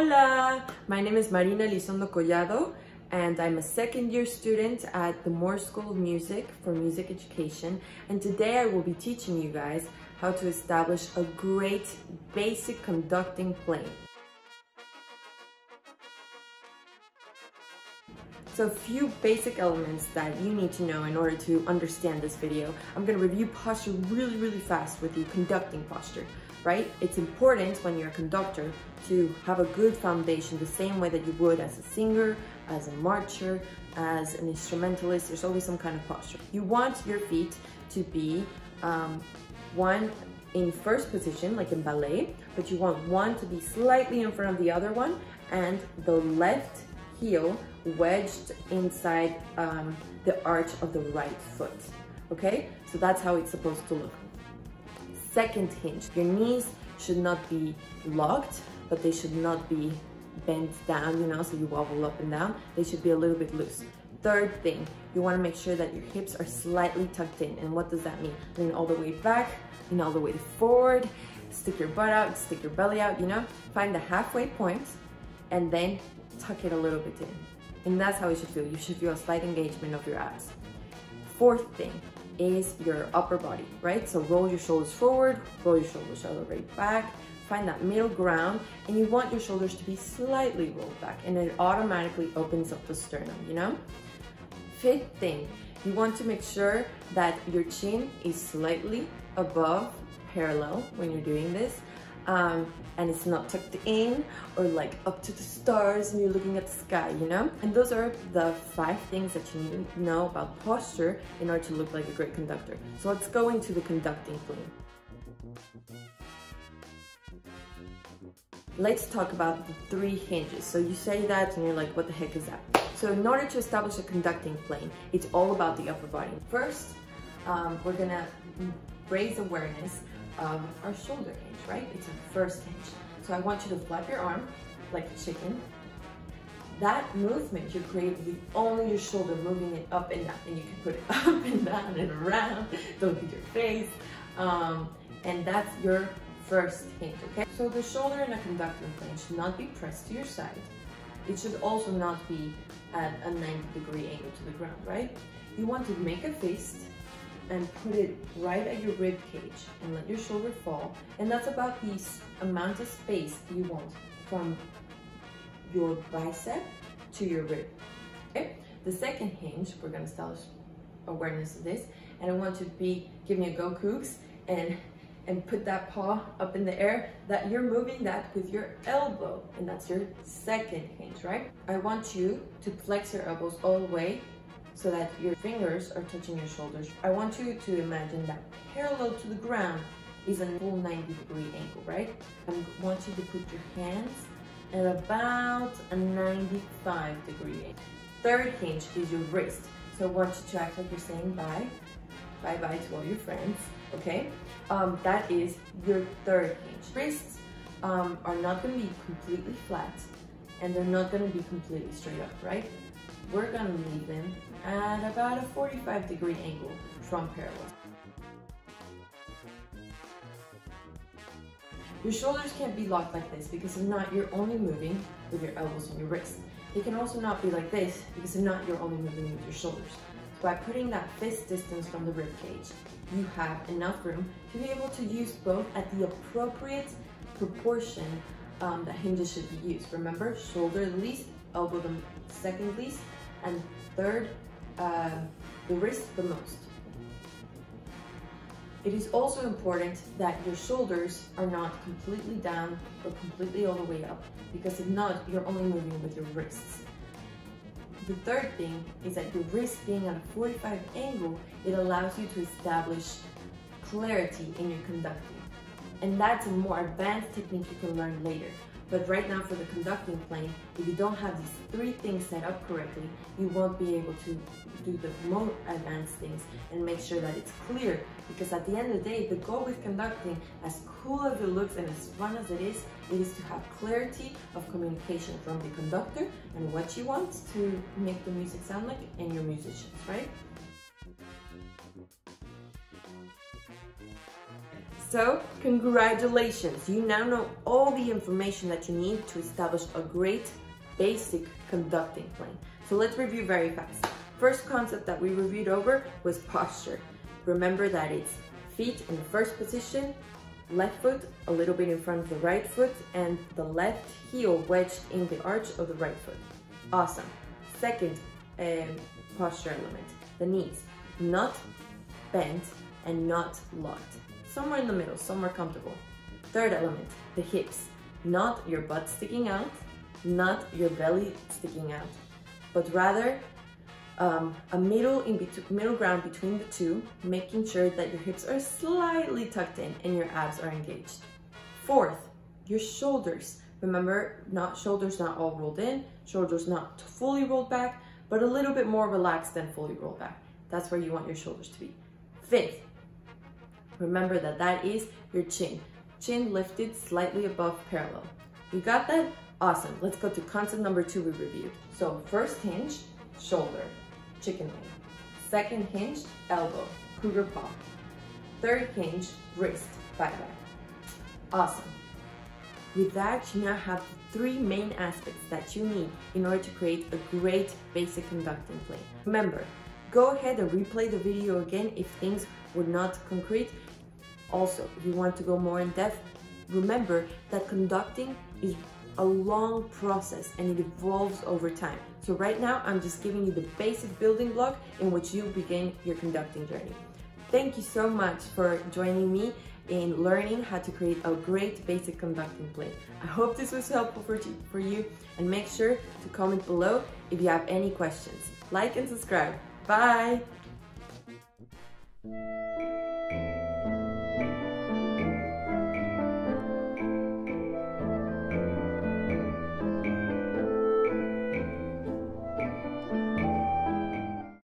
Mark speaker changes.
Speaker 1: Hola! My name is Marina Elizondo-Collado and I'm a second-year student at the Moore School of Music for Music Education, and today I will be teaching you guys how to establish a great basic conducting playing. So a few basic elements that you need to know in order to understand this video. I'm going to review posture really fast with you, conducting posture, right? It's important when you're a conductor to have a good foundation, the same way that you would as a singer, as a marcher, as an instrumentalist. There's always some kind of posture. You want your feet to be one in first position, like in ballet, but you want one to be slightly in front of the other one, and the left heel wedged inside the arch of the right foot. Okay, so that's how it's supposed to look. Second hinge, your knees should not be locked, but they should not be bent down, you know, so you wobble up and down. They should be a little bit loose. Third thing, you want to make sure that your hips are slightly tucked in. And what does that mean? Lean all the way back, lean all the way forward, stick your butt out, stick your belly out, you know, find the halfway point and then tuck it a little bit in. And that's how it should feel. You should feel a slight engagement of your abs. Fourth thing is your upper body, right? So roll your shoulders forward, roll your shoulders all the way back, find that middle ground, and you want your shoulders to be slightly rolled back, and it automatically opens up the sternum, you know? Fifth thing, you want to make sure that your chin is slightly above parallel when you're doing this, and it's not tucked in or like up to the stars and you're looking at the sky, you know? And those are the 5 things that you need to know about posture in order to look like a great conductor. So let's go into the conducting plane. Let's talk about the 3 hinges. So you say that and you're like, what the heck is that? So in order to establish a conducting plane, it's all about the upper body. First, we're gonna raise awareness of our shoulder hinge, right? It's our first hinge. So I want you to flap your arm like a chicken. That movement you create with only your shoulder, moving it up and down, and you can put it up and down and around. Don't hit your face. And that's your first hinge, okay? So the shoulder in a conducting plane should not be pressed to your side. It should also not be at a 90-degree angle to the ground, right? You want to make a fist and put it right at your rib cage and let your shoulder fall. And that's about the amount of space you want from your bicep to your rib, okay? The second hinge, we're gonna establish awareness of this, and I want you to be, give me a go Cougs, and put that paw up in the air, that you're moving that with your elbow, and that's your second hinge, right? I want you to flex your elbows all the way so that your fingers are touching your shoulders. I want you to imagine that parallel to the ground is a full 90-degree angle, right? I want you to put your hands at about a 95-degree angle. Third hinge is your wrist. So I want you to act like you're saying bye. Bye-bye to all your friends, okay? That is your third hinge. Wrists are not gonna be completely flat, and they're not gonna be completely straight up, right? We're gonna leave them at about a 45-degree angle from parallel. Your shoulders can't be locked like this because if not, you're only moving with your elbows and your wrists. They can also not be like this because if not, you're only moving with your shoulders. By putting that fist distance from the rib cage, you have enough room to be able to use both at the appropriate proportion that hinges should be used. Remember, shoulder the least, elbow the second least, and third, the wrist the most. It is also important that your shoulders are not completely down or completely all the way up, because if not, you're only moving with your wrists. The third thing is that your wrist being at a 45 angle, it allows you to establish clarity in your conducting. And that's a more advanced technique you can learn later. But right now for the conducting plane, if you don't have these 3 things set up correctly, you won't be able to do the more advanced things and make sure that it's clear. Because at the end of the day, the goal with conducting, as cool as it looks and as fun as it is to have clarity of communication from the conductor and what you want to make the music sound like and your musicians, right? So, congratulations! You now know all the information that you need to establish a great basic conducting plane. So let's review very fast. First concept that we reviewed over was posture. Remember that it's feet in the first position, left foot a little bit in front of the right foot, and the left heel wedged in the arch of the right foot. Awesome. Second posture element, the knees, not bent and not locked. Somewhere in the middle, somewhere comfortable. Third element, the hips, not your butt sticking out, not your belly sticking out, but rather a middle ground between the two, making sure that your hips are slightly tucked in and your abs are engaged. Fourth, your shoulders. Remember, shoulders not all rolled in, shoulders not fully rolled back, but a little bit more relaxed than fully rolled back. That's where you want your shoulders to be. Fifth, remember that is your chin. Chin lifted slightly above parallel. You got that? Awesome. Let's go to concept number 2 we reviewed. So first hinge, shoulder, chicken wing. Second hinge, elbow, cougar paw. Third hinge, wrist, back. Awesome. With that, you now have the 3 main aspects that you need in order to create a great basic conducting plane. Remember, go ahead and replay the video again if things were not concrete. Also, if you want to go more in depth, remember that conducting is a long process and it evolves over time. So right now, I'm just giving you the basic building block in which you begin your conducting journey. Thank you so much for joining me in learning how to create a great basic conducting plane. I hope this was helpful for you, and make sure to comment below if you have any questions. Like and subscribe. Bye!